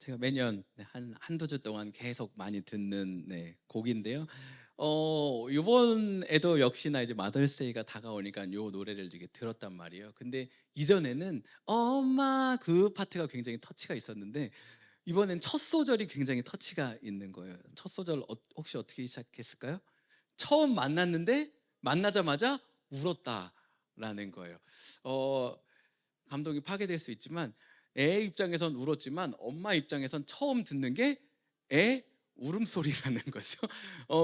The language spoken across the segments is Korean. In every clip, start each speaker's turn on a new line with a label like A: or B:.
A: 제가 매년 한두 주 동안 계속 많이 듣는 곡인데요. 요번에도 역시나 이제 마더스데이가 다가오니까 요 노래를 이렇게 들었단 말이에요. 근데 이전에는 엄마 그 파트가 굉장히 터치가 있었는데 이번엔 첫 소절이 굉장히 터치가 있는 거예요. 첫 소절 혹시 어떻게 시작했을까요? 처음 만났는데 만나자마자 울었다라는 거예요. 어 감동이 파괴될 수 있지만 애 입장에선 울었지만 엄마 입장에선 처음 듣는 게 애 울음소리라는 거죠.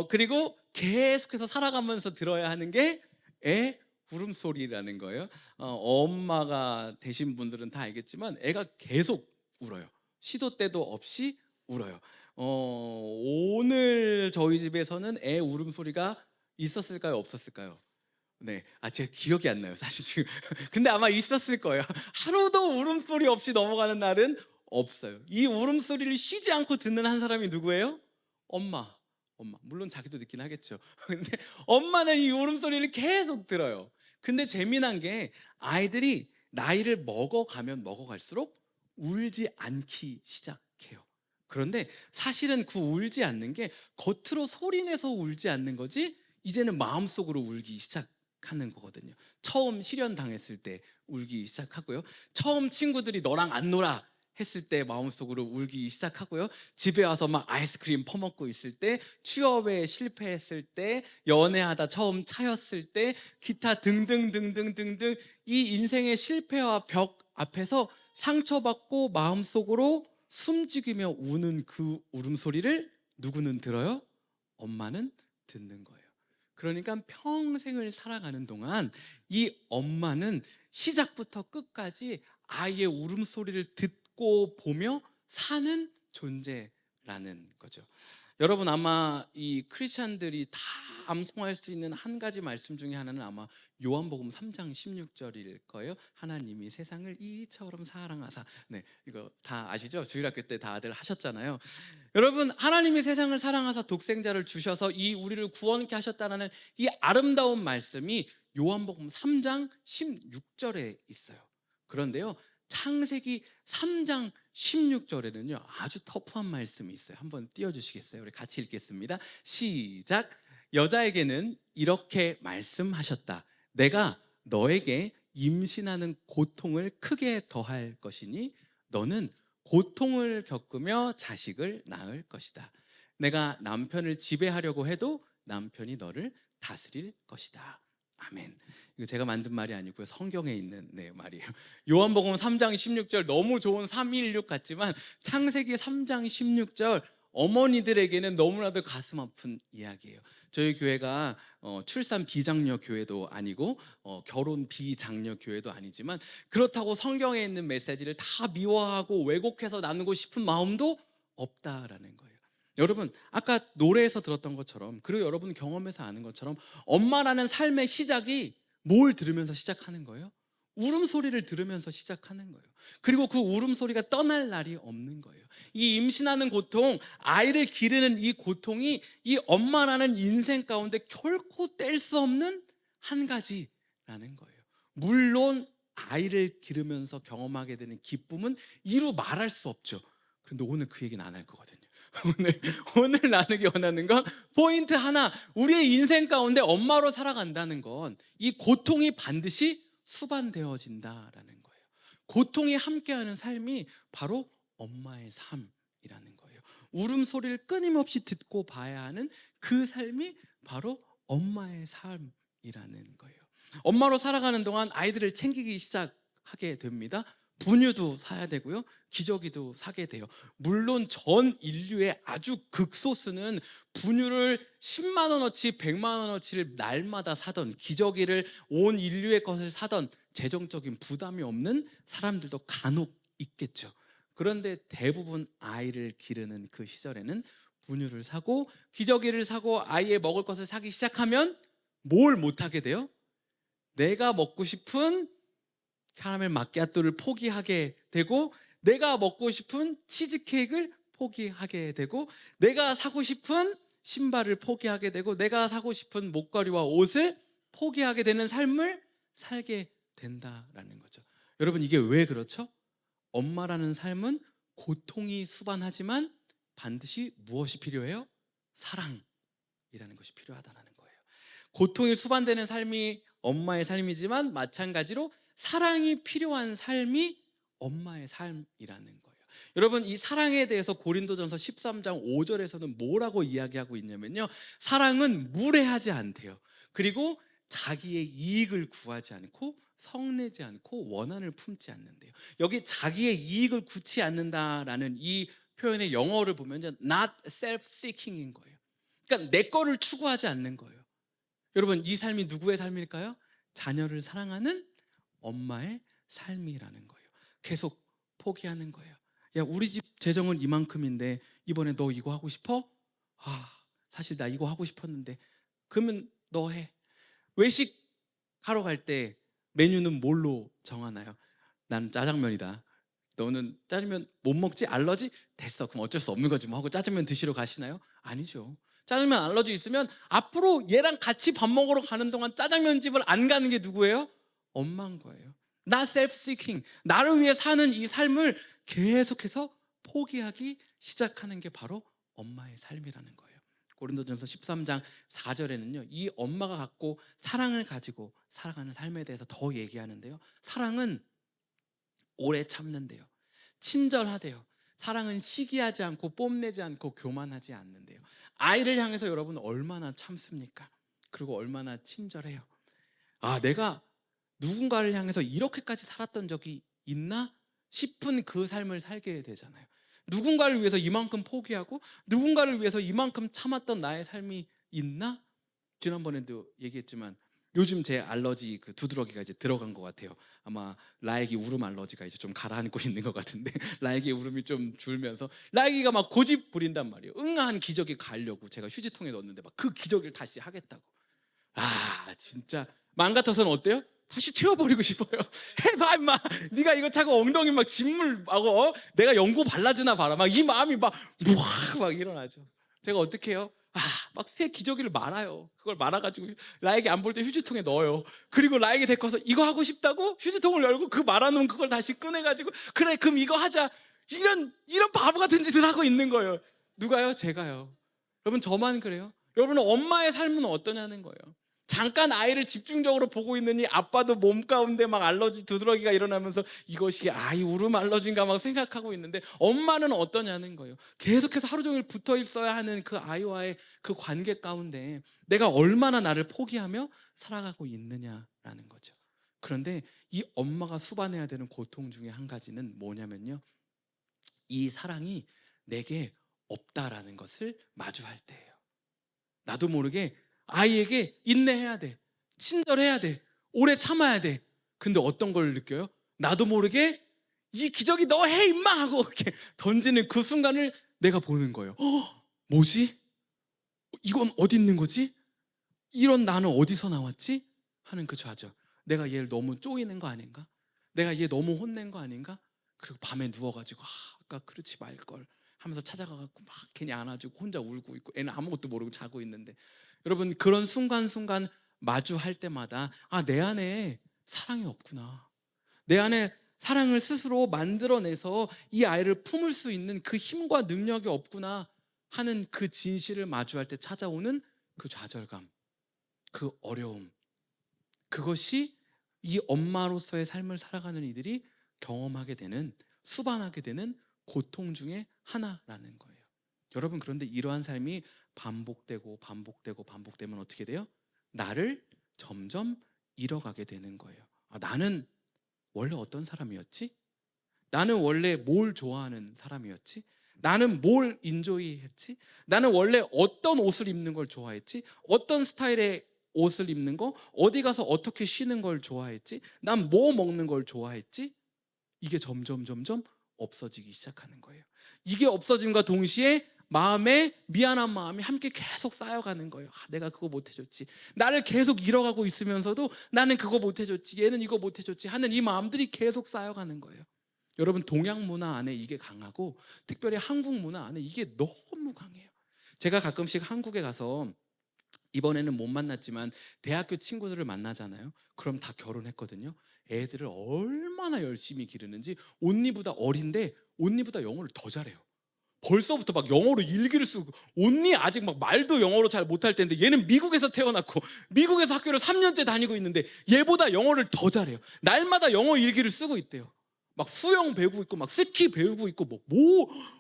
A: 그리고 계속해서 살아가면서 들어야 하는 게 애 울음소리라는 거예요. 엄마가 되신 분들은 다 알겠지만 애가 계속 울어요. 시도 때도 없이 울어요. 오늘 저희 집에서는 애 울음소리가 있었을까요? 없었을까요? 네. 제가 기억이 안 나요, 사실 지금. 근데 아마 있었을 거예요. 하루도 울음소리 없이 넘어가는 날은 없어요. 이 울음소리를 쉬지 않고 듣는 한 사람이 누구예요? 엄마. 엄마. 물론 자기도 듣긴 하겠죠. 근데 엄마는 이 울음소리를 계속 들어요. 근데 재미난 게 아이들이 나이를 먹어가면 먹어갈수록 울지 않기 시작해요. 그런데 사실은 그 울지 않는 게 겉으로 소리내서 울지 않는 거지 이제는 마음속으로 울기 시작하는 거거든요. 처음 실연당했을 때 울기 시작하고요. 처음 친구들이 너랑 안 놀아 했을 때 마음속으로 울기 시작하고요. 집에 와서 막 아이스크림 퍼먹고 있을 때, 취업에 실패했을 때, 연애하다 처음 차였을 때, 기타 등등등등등등 이 인생의 실패와 벽 앞에서 상처받고 마음속으로 숨죽이며 우는 그 울음소리를 누구는 들어요? 엄마는 듣는 거예요. 그러니까 평생을 살아가는 동안 이 엄마는 시작부터 끝까지 아이의 울음소리를 듣고 보며 사는 존재라는 거죠. 여러분 아마 이 크리스찬들이 다 암송할 수 있는 한 가지 말씀 중에 하나는 아마 요한복음 3장 16절일 거예요. 하나님이 세상을 이처럼 사랑하사. 네, 이거 다 아시죠? 주일학교 때 다들 하셨잖아요. 여러분 하나님이 세상을 사랑하사 독생자를 주셔서 이 우리를 구원케 하셨다는 이 아름다운 말씀이 요한복음 3장 16절에 있어요. 그런데요 창세기 3장 16절에는요 아주 터프한 말씀이 있어요. 한번 띄워주시겠어요? 우리 같이 읽겠습니다. 시작. 여자에게는 이렇게 말씀하셨다. 내가 너에게 임신하는 고통을 크게 더할 것이니 너는 고통을 겪으며 자식을 낳을 것이다. 내가 남편을 지배하려고 해도 남편이 너를 다스릴 것이다. 아멘. 이거 제가 만든 말이 아니고요. 성경에 있는 말이에요. 요한복음 3장 16절 너무 좋은 316 같지만 창세기 3장 16절 어머니들에게는 너무나도 가슴 아픈 이야기예요. 저희 교회가 출산 비장려 교회도 아니고 결혼 비장려 교회도 아니지만 그렇다고 성경에 있는 메시지를 다 미워하고 왜곡해서 나누고 싶은 마음도 없다라는 거예요. 여러분 아까 노래에서 들었던 것처럼 그리고 여러분 경험에서 아는 것처럼 엄마라는 삶의 시작이 뭘 들으면서 시작하는 거예요? 울음소리를 들으면서 시작하는 거예요. 그리고 그 울음소리가 떠날 날이 없는 거예요. 이 임신하는 고통, 아이를 기르는 이 고통이 이 엄마라는 인생 가운데 결코 뗄 수 없는 한 가지라는 거예요. 물론 아이를 기르면서 경험하게 되는 기쁨은 이루 말할 수 없죠. 그런데 오늘 그 얘기는 안 할 거거든요. 오늘 나누기 원하는 건 포인트 하나, 우리의 인생 가운데 엄마로 살아간다는 건 이 고통이 반드시 수반되어진다라는 거예요. 고통이 함께하는 삶이 바로 엄마의 삶이라는 거예요. 울음소리를 끊임없이 듣고 봐야 하는 그 삶이 바로 엄마의 삶이라는 거예요. 엄마로 살아가는 동안 아이들을 챙기기 시작하게 됩니다. 분유도 사야 되고요. 기저귀도 사게 돼요. 물론 전 인류의 아주 극소수는 분유를 10만 원어치, 100만 원어치를 날마다 사던, 기저귀를 온 인류의 것을 사던 재정적인 부담이 없는 사람들도 간혹 있겠죠. 그런데 대부분 아이를 기르는 그 시절에는 분유를 사고 기저귀를 사고 아이의 먹을 것을 사기 시작하면 뭘 못하게 돼요? 내가 먹고 싶은 캐러멜 마키아토를 포기하게 되고 내가 먹고 싶은 치즈케이크를 포기하게 되고 내가 사고 싶은 신발을 포기하게 되고 내가 사고 싶은 목걸이와 옷을 포기하게 되는 삶을 살게 된다라는 거죠. 여러분 이게 왜 그렇죠? 엄마라는 삶은 고통이 수반하지만 반드시 무엇이 필요해요? 사랑이라는 것이 필요하다는 거예요. 고통이 수반되는 삶이 엄마의 삶이지만 마찬가지로 사랑이 필요한 삶이 엄마의 삶이라는 거예요. 여러분, 이 사랑에 대해서 고린도전서 13장 5절에서는 뭐라고 이야기하고 있냐면요, 사랑은 무례하지 않대요. 그리고 자기의 이익을 구하지 않고 성내지 않고 원한을 품지 않는데요. 여기 자기의 이익을 구치 않는다라는 이 표현의 영어를 보면 not self-seeking인 거예요. 그러니까 내 거를 추구하지 않는 거예요. 여러분, 이 삶이 누구의 삶일까요? 자녀를 사랑하는 엄마의 삶이라는 거예요. 계속 포기하는 거예요. 야, 우리 집 재정은 이만큼인데 이번에 너 이거 하고 싶어? 사실 나 이거 하고 싶었는데. 그러면 너 해. 외식 하러 갈 때 메뉴는 뭘로 정하나요? 나는 짜장면이다. 너는 짜장면 못 먹지? 알러지? 됐어. 그럼 어쩔 수 없는 거지 뭐 하고 짜장면 드시러 가시나요? 아니죠. 짜장면 알러지 있으면 앞으로 얘랑 같이 밥 먹으러 가는 동안 짜장면 집을 안 가는 게 누구예요? 엄마인 거예요. 나 self-seeking, 나를 위해 사는 이 삶을 계속해서 포기하기 시작하는 게 바로 엄마의 삶이라는 거예요. 고린도전서 13장 4절에는요, 이 엄마가 갖고 사랑을 가지고 살아가는 삶에 대해서 더 얘기하는데요, 사랑은 오래 참는데요, 친절하대요. 사랑은 시기하지 않고 뽐내지 않고 교만하지 않는데요. 아이를 향해서 여러분 얼마나 참습니까? 그리고 얼마나 친절해요. 내가 누군가를 향해서 이렇게까지 살았던 적이 있나 싶은 그 삶을 살게 되잖아요. 누군가를 위해서 이만큼 포기하고 누군가를 위해서 이만큼 참았던 나의 삶이 있나? 지난번에도 얘기했지만 요즘 제 알러지 그 두드러기가 이제 들어간 것 같아요. 아마 라액이 울음 알러지가 이제 좀 가라앉고 있는 것 같은데 라액의 울음이 좀 줄면서 라액이가 막 고집 부린단 말이에요. 응한 기저귀 가려고 제가 휴지통에 넣었는데 막 그 기저귀를 다시 하겠다고. 진짜 마음 같아서는 어때요? 다시 채워버리고 싶어요. 해봐 임마. 네가 이거 차고 엉덩이 막 진물하고 내가 연고 발라주나 봐라. 막 이 마음이 막 일어나죠. 제가 어떻게 해요? 막 새 기저귀를 말아요. 그걸 말아가지고 라에게 안 볼 때 휴지통에 넣어요. 그리고 라에게 데려서 이거 하고 싶다고 휴지통을 열고 그 말아놓은 그걸 다시 꺼내가지고 그래 그럼 이거 하자. 이런 바보 같은 짓을 하고 있는 거예요. 누가요? 제가요. 여러분, 저만 그래요? 여러분, 엄마의 삶은 어떠냐는 거예요. 잠깐 아이를 집중적으로 보고 있느니 아빠도 몸 가운데 막 알러지 두드러기가 일어나면서 이것이 아이 울음 알러지인가 막 생각하고 있는데 엄마는 어떠냐는 거예요. 계속해서 하루 종일 붙어 있어야 하는 그 아이와의 그 관계 가운데 내가 얼마나 나를 포기하며 살아가고 있느냐라는 거죠. 그런데 이 엄마가 수반해야 되는 고통 중에 한 가지는 뭐냐면요, 이 사랑이 내게 없다라는 것을 마주할 때예요. 나도 모르게 아이에게 인내해야 돼, 친절해야 돼, 오래 참아야 돼. 근데 어떤 걸 느껴요? 나도 모르게 이 기저귀 너 해 임마 하고 이렇게 던지는 그 순간을 내가 보는 거예요. 뭐지? 이건 어디 있는 거지? 이런 나는 어디서 나왔지? 하는 그 좌절. 내가 얘를 너무 쪼이는 거 아닌가? 내가 얘 너무 혼낸 거 아닌가? 그리고 밤에 누워가지고 아까 그렇지 말걸 하면서 찾아가갖고 막 괜히 안아주고 혼자 울고 있고 애는 아무것도 모르고 자고 있는데, 여러분, 그런 순간순간 마주할 때마다 내 안에 사랑이 없구나, 내 안에 사랑을 스스로 만들어내서 이 아이를 품을 수 있는 그 힘과 능력이 없구나 하는 그 진실을 마주할 때 찾아오는 그 좌절감, 그 어려움, 그것이 이 엄마로서의 삶을 살아가는 이들이 경험하게 되는, 수반하게 되는 고통 중에 하나라는 거예요. 여러분, 그런데 이러한 삶이 반복되면 어떻게 돼요? 나를 점점 잃어가게 되는 거예요. 나는 원래 어떤 사람이었지? 나는 원래 뭘 좋아하는 사람이었지? 나는 뭘 인조이 했지? 나는 원래 어떤 옷을 입는 걸 좋아했지? 어떤 스타일의 옷을 입는 거? 어디 가서 어떻게 쉬는 걸 좋아했지? 난 뭐 먹는 걸 좋아했지? 이게 점점 없어지기 시작하는 거예요. 이게 없어짐과 동시에 마음에 미안한 마음이 함께 계속 쌓여가는 거예요. 내가 그거 못 해줬지. 나를 계속 잃어가고 있으면서도 나는 그거 못 해줬지, 얘는 이거 못 해줬지 하는 이 마음들이 계속 쌓여가는 거예요. 여러분, 동양 문화 안에 이게 강하고 특별히 한국 문화 안에 이게 너무 강해요. 제가 가끔씩 한국에 가서 이번에는 못 만났지만 대학교 친구들을 만나잖아요. 그럼 다 결혼했거든요. 애들을 얼마나 열심히 기르는지, 온니보다 어린데 온니보다 영어를 더 잘해요. 벌써부터 막 영어로 일기를 쓰고, 온니 아직 막 말도 영어로 잘 못할 텐데 얘는 미국에서 태어났고 미국에서 학교를 3년째 다니고 있는데 얘보다 영어를 더 잘해요. 날마다 영어 일기를 쓰고 있대요. 막 수영 배우고 있고 막 스키 배우고 있고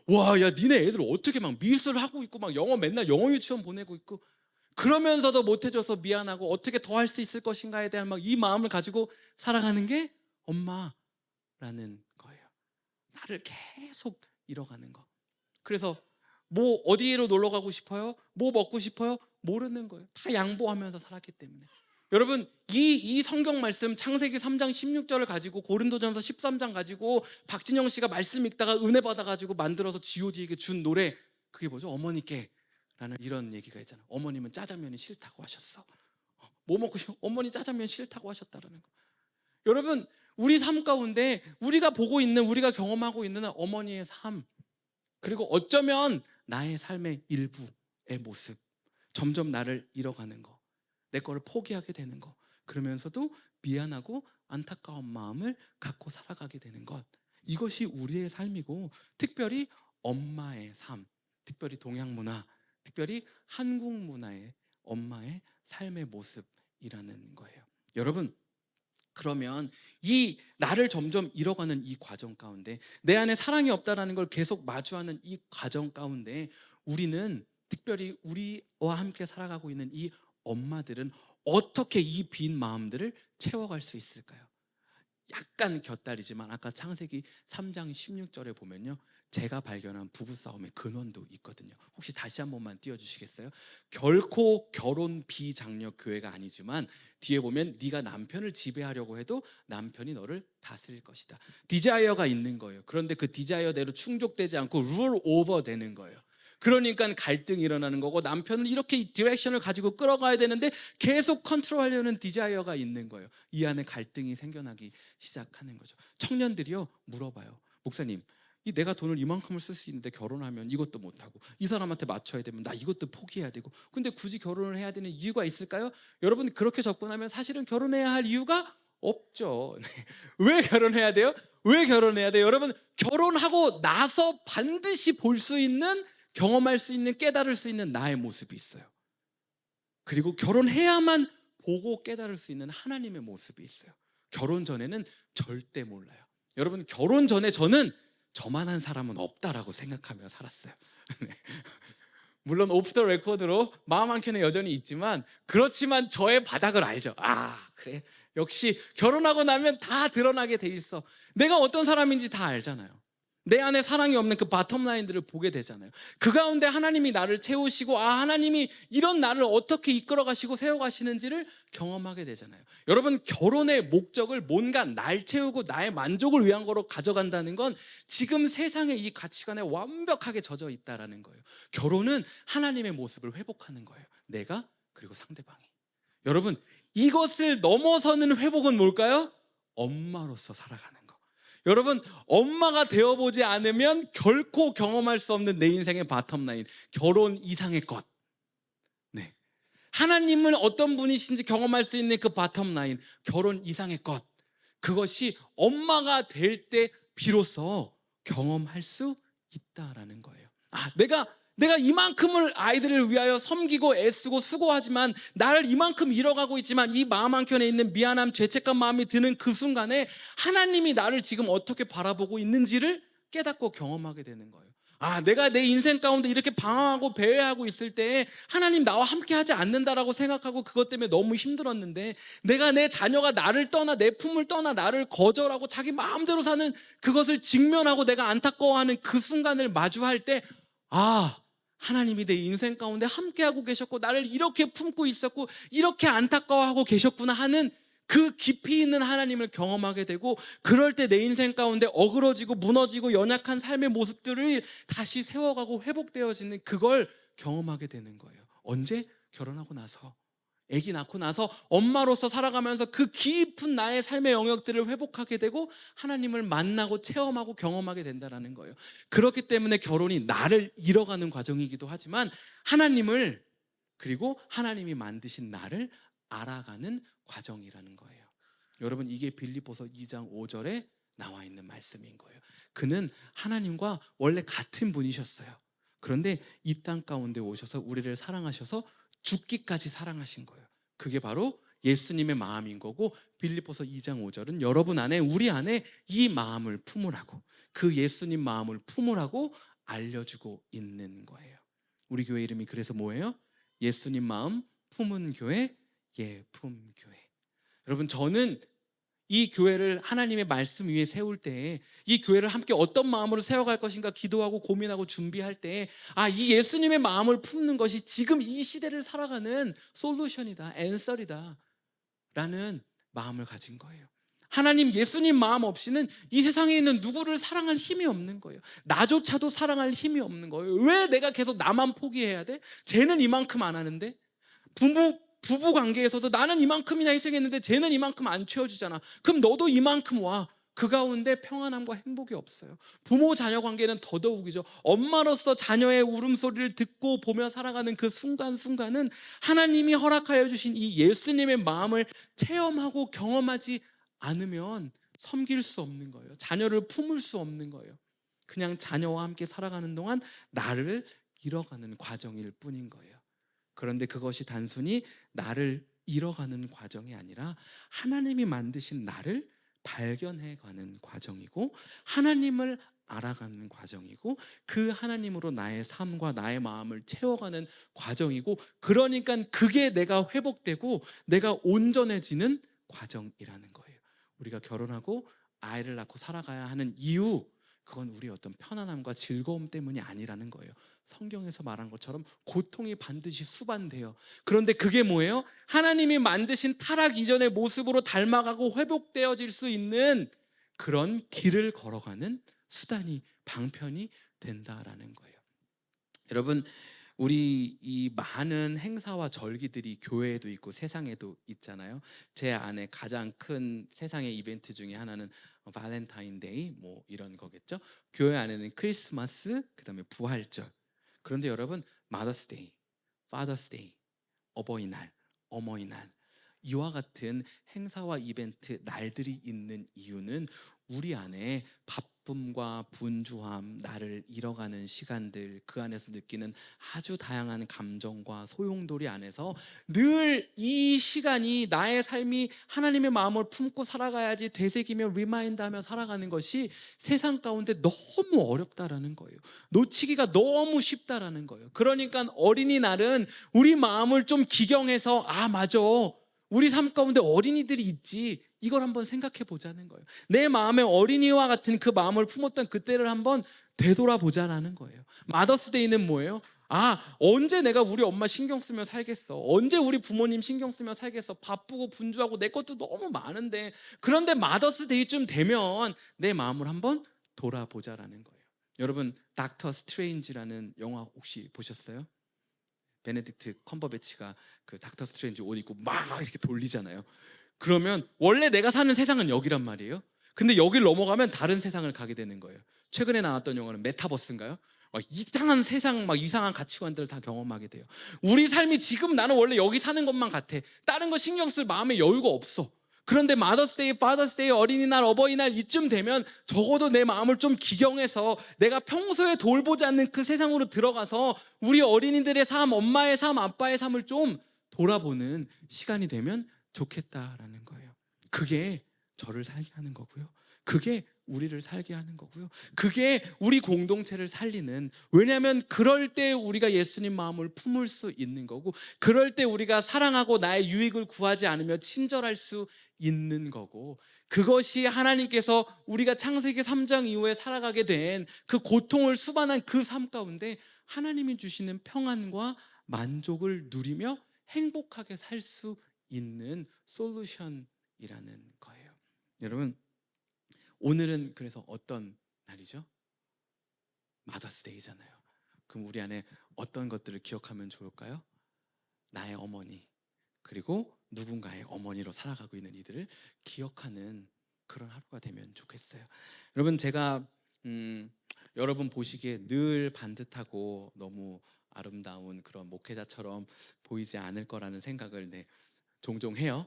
A: 와, 야 니네 애들 어떻게 막 미술 하고 있고 막 영어 맨날 영어 유치원 보내고 있고, 그러면서도 못해줘서 미안하고 어떻게 더 할 수 있을 것인가에 대한 막 이 마음을 가지고 살아가는 게 엄마라는 거예요. 나를 계속 잃어가는 거. 그래서 뭐 어디로 놀러 가고 싶어요? 뭐 먹고 싶어요? 모르는 거예요. 다 양보하면서 살았기 때문에. 여러분, 이 성경 말씀 창세기 3장 16절을 가지고 고린도전서 13장 가지고 박진영 씨가 말씀 읽다가 은혜 받아가지고 만들어서 G.O.D에게 준 노래, 그게 뭐죠? 어머니께 라는 이런 얘기가 있잖아요. 어머님은 짜장면이 싫다고 하셨어. 뭐 먹고 싶어? 어머니 짜장면 싫다고 하셨다라는 거. 여러분, 우리 삶 가운데 우리가 보고 있는, 우리가 경험하고 있는 어머니의 삶, 그리고 어쩌면 나의 삶의 일부의 모습, 점점 나를 잃어가는 거, 내 거를 포기하게 되는 거, 그러면서도 미안하고 안타까운 마음을 갖고 살아가게 되는 것, 이것이 우리의 삶이고, 특별히 엄마의 삶, 특별히 동양 문화, 특별히 한국 문화의 엄마의 삶의 모습이라는 거예요. 여러분, 그러면 이 나를 점점 잃어가는 이 과정 가운데, 내 안에 사랑이 없다라는 걸 계속 마주하는 이 과정 가운데, 우리는, 특별히 우리와 함께 살아가고 있는 이 엄마들은 어떻게 이 빈 마음들을 채워갈 수 있을까요? 약간 곁다리지만 아까 창세기 3장 16절에 보면요, 제가 발견한 부부싸움의 근원도 있거든요. 혹시 다시 한 번만 띄워주시겠어요? 결코 결혼 비장력 교회가 아니지만 뒤에 보면 네가 남편을 지배하려고 해도 남편이 너를 다스릴 것이다. 디자이어가 있는 거예요. 그런데 그 디자이어대로 충족되지 않고 룰 오버 되는 거예요. 그러니까 갈등이 일어나는 거고, 남편은 이렇게 디렉션을 가지고 끌어가야 되는데 계속 컨트롤하려는 디자이어가 있는 거예요. 이 안에 갈등이 생겨나기 시작하는 거죠. 청년들이요, 물어봐요. 목사님, 내가 돈을 이만큼을 쓸 수 있는데 결혼하면 이것도 못하고, 이 사람한테 맞춰야 되면 나 이것도 포기해야 되고, 근데 굳이 결혼을 해야 되는 이유가 있을까요? 여러분, 그렇게 접근하면 사실은 결혼해야 할 이유가 없죠. 네. 왜 결혼해야 돼요? 왜 결혼해야 돼요? 여러분, 결혼하고 나서 반드시 볼 수 있는, 경험할 수 있는, 깨달을 수 있는 나의 모습이 있어요. 그리고 결혼해야만 보고 깨달을 수 있는 하나님의 모습이 있어요. 결혼 전에는 절대 몰라요. 여러분, 결혼 전에 저는 저만한 사람은 없다라고 생각하며 살았어요. 네. 물론 오프 더 레코드로 마음 한켠에 여전히 있지만, 그렇지만 저의 바닥을 알죠. 아, 그래, 역시 결혼하고 나면 다 드러나게 돼 있어. 내가 어떤 사람인지 다 알잖아요. 내 안에 사랑이 없는 그 바텀라인들을 보게 되잖아요. 그 가운데 하나님이 나를 채우시고, 하나님이 이런 나를 어떻게 이끌어 가시고 세워 가시는지를 경험하게 되잖아요. 여러분, 결혼의 목적을 뭔가 날 채우고 나의 만족을 위한 거로 가져간다는 건 지금 세상의 이 가치관에 완벽하게 젖어 있다라는 거예요. 결혼은 하나님의 모습을 회복하는 거예요. 내가, 그리고 상대방이. 여러분, 이것을 넘어서는 회복은 뭘까요? 엄마로서 살아가는 거. 여러분, 엄마가 되어보지 않으면 결코 경험할 수 없는 내 인생의 바텀라인, 결혼 이상의 것. 네. 하나님은 어떤 분이신지 경험할 수 있는 그 바텀라인, 결혼 이상의 것. 그것이 엄마가 될 때 비로소 경험할 수 있다라는 거예요. 내가 이만큼을 아이들을 위하여 섬기고 애쓰고 수고하지만, 나를 이만큼 잃어가고 있지만, 이 마음 한켠에 있는 미안함, 죄책감 마음이 드는 그 순간에 하나님이 나를 지금 어떻게 바라보고 있는지를 깨닫고 경험하게 되는 거예요. 내가 내 인생 가운데 이렇게 방황하고 배회하고 있을 때 하나님 나와 함께 하지 않는다라고 생각하고 그것 때문에 너무 힘들었는데, 내가 내 자녀가 나를 떠나, 내 품을 떠나 나를 거절하고 자기 마음대로 사는 그것을 직면하고 내가 안타까워하는 그 순간을 마주할 때, 하나님이 내 인생 가운데 함께하고 계셨고 나를 이렇게 품고 있었고 이렇게 안타까워하고 계셨구나 하는 그 깊이 있는 하나님을 경험하게 되고, 그럴 때 내 인생 가운데 어그러지고 무너지고 연약한 삶의 모습들을 다시 세워가고 회복되어지는 그걸 경험하게 되는 거예요. 언제? 결혼하고 나서, 아기 낳고 나서 엄마로서 살아가면서 그 깊은 나의 삶의 영역들을 회복하게 되고 하나님을 만나고 체험하고 경험하게 된다는 거예요. 그렇기 때문에 결혼이 나를 잃어가는 과정이기도 하지만, 하나님을, 그리고 하나님이 만드신 나를 알아가는 과정이라는 거예요. 여러분, 이게 빌립보서 2장 5절의 나와 있는 말씀인 거예요. 그는 하나님과 원래 같은 분이셨어요. 그런데 이 땅 가운데 오셔서 우리를 사랑하셔서 죽기까지 사랑하신 거예요. 그게 바로 예수님의 마음인 거고, 빌립보서 2장 5절은 여러분 안에, 우리 안에 이 마음을 품으라고, 그 예수님 마음을 품으라고 알려주고 있는 거예요. 우리 교회 이름이 그래서 뭐예요? 예수님 마음 품은 교회, 예품 교회. 여러분, 저는 이 교회를 하나님의 말씀 위에 세울 때에, 이 교회를 함께 어떤 마음으로 세워갈 것인가 기도하고 고민하고 준비할 때에, 이 예수님의 마음을 품는 것이 지금 이 시대를 살아가는 솔루션이다, 앤서리다 라는 마음을 가진 거예요. 하나님, 예수님 마음 없이는 이 세상에 있는 누구를 사랑할 힘이 없는 거예요. 나조차도 사랑할 힘이 없는 거예요. 왜 내가 계속 나만 포기해야 돼? 쟤는 이만큼 안 하는데? 부부 관계에서도 나는 이만큼이나 희생했는데 쟤는 이만큼 안 채워주잖아. 그럼 너도 이만큼 와. 그 가운데 평안함과 행복이 없어요. 부모 자녀 관계는 더더욱이죠. 엄마로서 자녀의 울음소리를 듣고 보며 살아가는 그 순간순간은 하나님이 허락하여 주신 이 예수님의 마음을 체험하고 경험하지 않으면 섬길 수 없는 거예요. 자녀를 품을 수 없는 거예요. 그냥 자녀와 함께 살아가는 동안 나를 잃어가는 과정일 뿐인 거예요. 그런데 그것이 단순히 나를 잃어가는 과정이 아니라 하나님이 만드신 나를 발견해가는 과정이고, 하나님을 알아가는 과정이고, 그 하나님으로 나의 삶과 나의 마음을 채워가는 과정이고, 그러니까 그게 내가 회복되고 내가 온전해지는 과정이라는 거예요. 우리가 결혼하고 아이를 낳고 살아가야 하는 이유, 그건 우리의 어떤 편안함과 즐거움 때문이 아니라는 거예요. 성경에서 말한 것처럼 고통이 반드시 수반돼요. 그런데 그게 뭐예요? 하나님이 만드신 타락 이전의 모습으로 닮아가고 회복되어질 수 있는 그런 길을 걸어가는 수단이, 방편이 된다라는 거예요. 여러분, 우리 이 많은 행사와 절기들이 교회에도 있고 세상에도 있잖아요. 제 안에 가장 큰 세상의 이벤트 중에 하나는 발렌타인데이 뭐 이런 거겠죠. 교회 안에는 크리스마스, 그다음에 부활절. 그런데 여러분, 마더스데이, 파더스데이, 어버이날, 어머니날, 이와 같은 행사와 이벤트 날들이 있는 이유는 우리 안에 바쁨과 분주함, 나를 잃어가는 시간들, 그 안에서 느끼는 아주 다양한 감정과 소용돌이 안에서 늘 이 시간이, 나의 삶이 하나님의 마음을 품고 살아가야지 되새기며 리마인드하며 살아가는 것이 세상 가운데 너무 어렵다라는 거예요. 놓치기가 너무 쉽다라는 거예요. 그러니까 어린이날은 우리 마음을 좀 기경해서, 맞아, 우리 삶 가운데 어린이들이 있지, 이걸 한번 생각해 보자는 거예요. 내 마음에 어린이와 같은 그 마음을 품었던 그때를 한번 되돌아보자라는 거예요. 마더스데이는 뭐예요? 언제 내가 우리 엄마 신경 쓰며 살겠어? 언제 우리 부모님 신경 쓰며 살겠어? 바쁘고 분주하고 내 것도 너무 많은데. 그런데 마더스데이쯤 되면 내 마음을 한번 돌아보자라는 거예요. 여러분, 닥터 스트레인지라는 영화 혹시 보셨어요? 베네딕트 컴버배치가 그 닥터 스트레인지 옷 입고 막 이렇게 돌리잖아요. 그러면 원래 내가 사는 세상은 여기란 말이에요. 근데 여길 넘어가면 다른 세상을 가게 되는 거예요. 최근에 나왔던 영화는 메타버스인가요? 이상한 세상, 막 이상한 가치관들을 다 경험하게 돼요. 우리 삶이 지금 나는 원래 여기 사는 것만 같아. 다른 거 신경 쓸 마음의 여유가 없어. 그런데 마더스데이, 파더스데이, 어린이날, 어버이날 이쯤 되면 적어도 내 마음을 좀 기경해서 내가 평소에 돌보지 않는 그 세상으로 들어가서 우리 어린이들의 삶, 엄마의 삶, 아빠의 삶을 좀 돌아보는 시간이 되면 좋겠다라는 거예요. 그게 저를 살게 하는 거고요. 그게 우리를 살게 하는 거고요. 그게 우리 공동체를 살리는, 왜냐하면 그럴 때 우리가 예수님 마음을 품을 수 있는 거고, 그럴 때 우리가 사랑하고 나의 유익을 구하지 않으며 친절할 수 있는 거고, 그것이 하나님께서 우리가 창세기 3장 이후에 살아가게 된 그 고통을 수반한 그 삶 가운데 하나님이 주시는 평안과 만족을 누리며 행복하게 살 수 있는 솔루션이라는 거예요. 여러분, 오늘은 그래서 어떤 날이죠? 마더스데이잖아요. 그럼 우리 안에 어떤 것들을 기억하면 좋을까요? 나의 어머니, 그리고 누군가의 어머니로 살아가고 있는 이들을 기억하는 그런 하루가 되면 좋겠어요. 여러분, 제가 여러분 보시기에 늘 반듯하고 너무 아름다운 그런 목회자처럼 보이지 않을 거라는 생각을 종종 해요.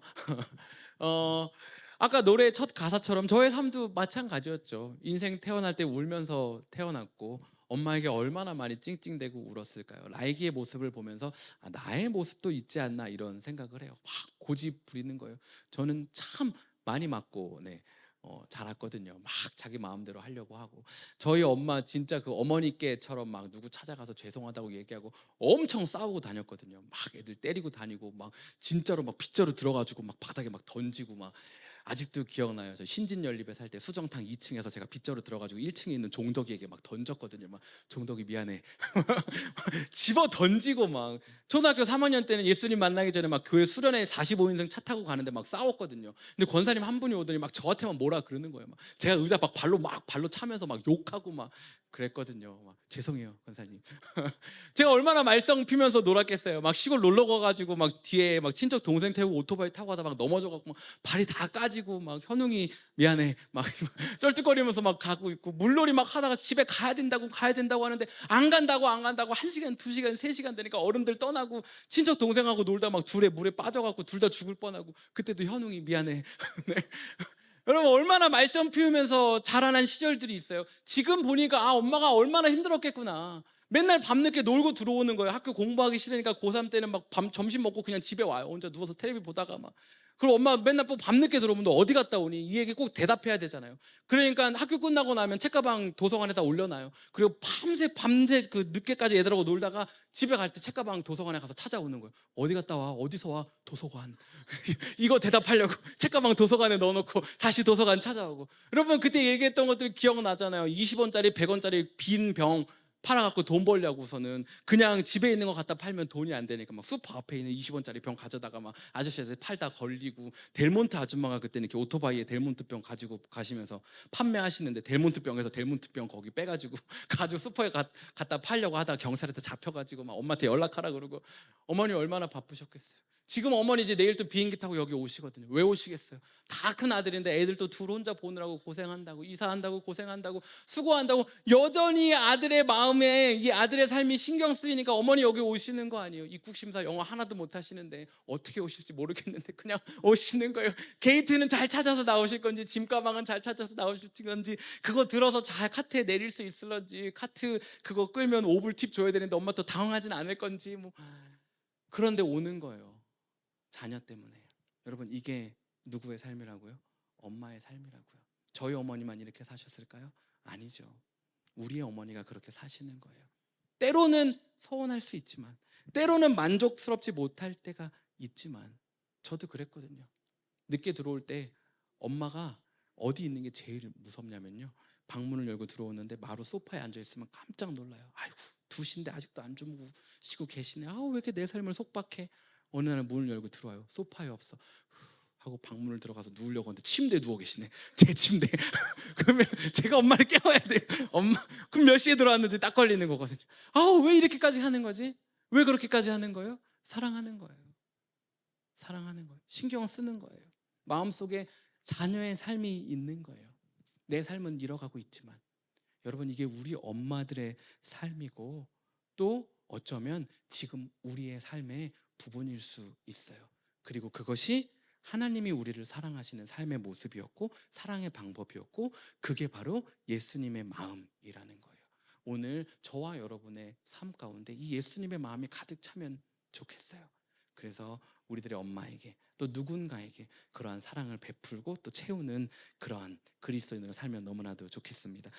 A: 아까 노래 첫 가사처럼 저의 삶도 마찬가지였죠. 인생 태어날 때 울면서 태어났고 엄마에게 얼마나 많이 찡찡대고 울었을까요? 라이기의 모습을 보면서 아, 나의 모습도 있지 않나 이런 생각을 해요. 막 고집 부리는 거예요. 저는 참 많이 맞고 자랐거든요. 막 자기 마음대로 하려고 하고 저희 엄마 진짜 그 어머니께처럼 막 누구 찾아가서 죄송하다고 얘기하고 엄청 싸우고 다녔거든요. 막 애들 때리고 다니고 막 진짜로 막 빗자루 들어가지고 막 바닥에 막 던지고 막 아직도 기억나요. 저 신진연립에 살 때 수정탕 2층에서 제가 빗자루 들어가지고 1층에 있는 종덕이에게 막 던졌거든요. 막 종덕이 미안해. 집어 던지고 막 초등학교 3학년 때는 예수님 만나기 전에 막 교회 수련회 45인승 차 타고 가는데 막 싸웠거든요. 근데 권사님 한 분이 오더니 막 저한테만 뭐라 그러는 거예요. 막 제가 의자 막 발로 차면서 막 욕하고 막 그랬거든요. 막 죄송해요, 권사님. 제가 얼마나 말썽 피면서 놀았겠어요. 막 시골 놀러 가가지고 막 뒤에 막 친척 동생 태우고 오토바이 타고 가다 막 넘어져갖고 막 발이 다 까지고 막 현웅이 미안해 막 쩔뚝거리면서 막 가고 있고 물놀이 막 하다가 집에 가야 된다고 하는데 안 간다고 1시간 2시간 3시간 되니까 어른들 떠나고 친척 동생하고 놀다 막 둘에 물에 빠져갖고 둘 다 죽을 뻔하고 그때도 현웅이 미안해. 네. 여러분 얼마나 말썽 피우면서 자라난 시절들이 있어요. 지금 보니까 아 엄마가 얼마나 힘들었겠구나. 맨날 밤늦게 놀고 들어오는 거예요. 학교 공부하기 싫으니까 고3 때는 막 점심 먹고 그냥 집에 와요. 혼자 누워서 텔레비 보다가 막. 그리고 엄마 맨날 또 밤늦게 들어오면 너 어디 갔다 오니? 이 얘기 꼭 대답해야 되잖아요. 그러니까 학교 끝나고 나면 책가방 도서관에다 올려놔요. 그리고 밤새 그 늦게까지 애들하고 놀다가 집에 갈 때 책가방 도서관에 가서 찾아오는 거예요. 어디 갔다 와? 어디서 와? 도서관. 이거 대답하려고 책가방 도서관에 넣어놓고 다시 도서관 찾아오고. 여러분 그때 얘기했던 것들 기억나잖아요. 20원짜리 100원짜리 빈 병 팔아갖고 돈 벌려고서는 그냥 집에 있는 거 갖다 팔면 돈이 안 되니까 막 슈퍼 앞에 있는 20원짜리 병 가져다가 막 아저씨한테 팔다 걸리고, 델몬트 아줌마가 그때는 이렇게 오토바이에 델몬트 병 가지고 가시면서 판매하시는데 델몬트 병에서 델몬트 병 거기 빼가지고 가지고 슈퍼에 갖다 팔려고 하다가 경찰한테 잡혀가지고 막 엄마한테 연락하라 그러고. 어머니 얼마나 바쁘셨겠어요. 지금 어머니 이제 내일 또 비행기 타고 여기 오시거든요. 왜 오시겠어요? 다 큰 아들인데 애들 또 둘 혼자 보느라고 고생한다고, 이사한다고 고생한다고, 수고한다고. 여전히 아들의 마음에 이 아들의 삶이 신경 쓰이니까 어머니 여기 오시는 거 아니에요. 입국심사 영어 하나도 못 하시는데 어떻게 오실지 모르겠는데 그냥 오시는 거예요. 게이트는 잘 찾아서 나오실 건지, 짐 가방은 잘 찾아서 나오실 건지, 그거 들어서 잘 카트에 내릴 수 있을런지, 카트 그거 끌면 5불 팁 줘야 되는데 엄마 또 당황하진 않을 건지 뭐. 그런데 오는 거예요. 자녀 때문에. 여러분 이게 누구의 삶이라고요? 엄마의 삶이라고요. 저희 어머니만 이렇게 사셨을까요? 아니죠. 우리의 어머니가 그렇게 사시는 거예요. 때로는 서운할 수 있지만, 때로는 만족스럽지 못할 때가 있지만, 저도 그랬거든요. 늦게 들어올 때 엄마가 어디 있는 게 제일 무섭냐면요, 방문을 열고 들어오는데 마루 소파에 앉아 있으면 깜짝 놀라요. 아이고 2시인데 아직도 안 주무시고 계시네. 왜 이렇게 내 삶을 속박해. 어느 날 문을 열고 들어와요. 소파에 없어. 하고 방문을 들어가서 누우려고 하는데 침대에 누워 계시네. 제 침대. 그러면 제가 엄마를 깨워야 돼요. 엄마, 그럼 몇 시에 들어왔는지 딱 걸리는 거거든요. 왜 이렇게까지 하는 거지? 왜 그렇게까지 하는 거예요? 사랑하는 거예요. 사랑하는 거예요. 신경 쓰는 거예요. 마음속에 자녀의 삶이 있는 거예요. 내 삶은 잃어가고 있지만, 여러분 이게 우리 엄마들의 삶이고, 또 어쩌면 지금 우리의 삶의 부분일 수 있어요. 그리고 그것이 하나님이 우리를 사랑하시는 삶의 모습이었고 사랑의 방법이었고, 그게 바로 예수님의 마음이라는 거예요. 오늘 저와 여러분의 삶 가운데 이 예수님의 마음이 가득 차면 좋겠어요. 그래서 우리들의 엄마에게 또 누군가에게 그러한 사랑을 베풀고 또 채우는 그러한 그리스도인으로 살면 너무나도 좋겠습니다.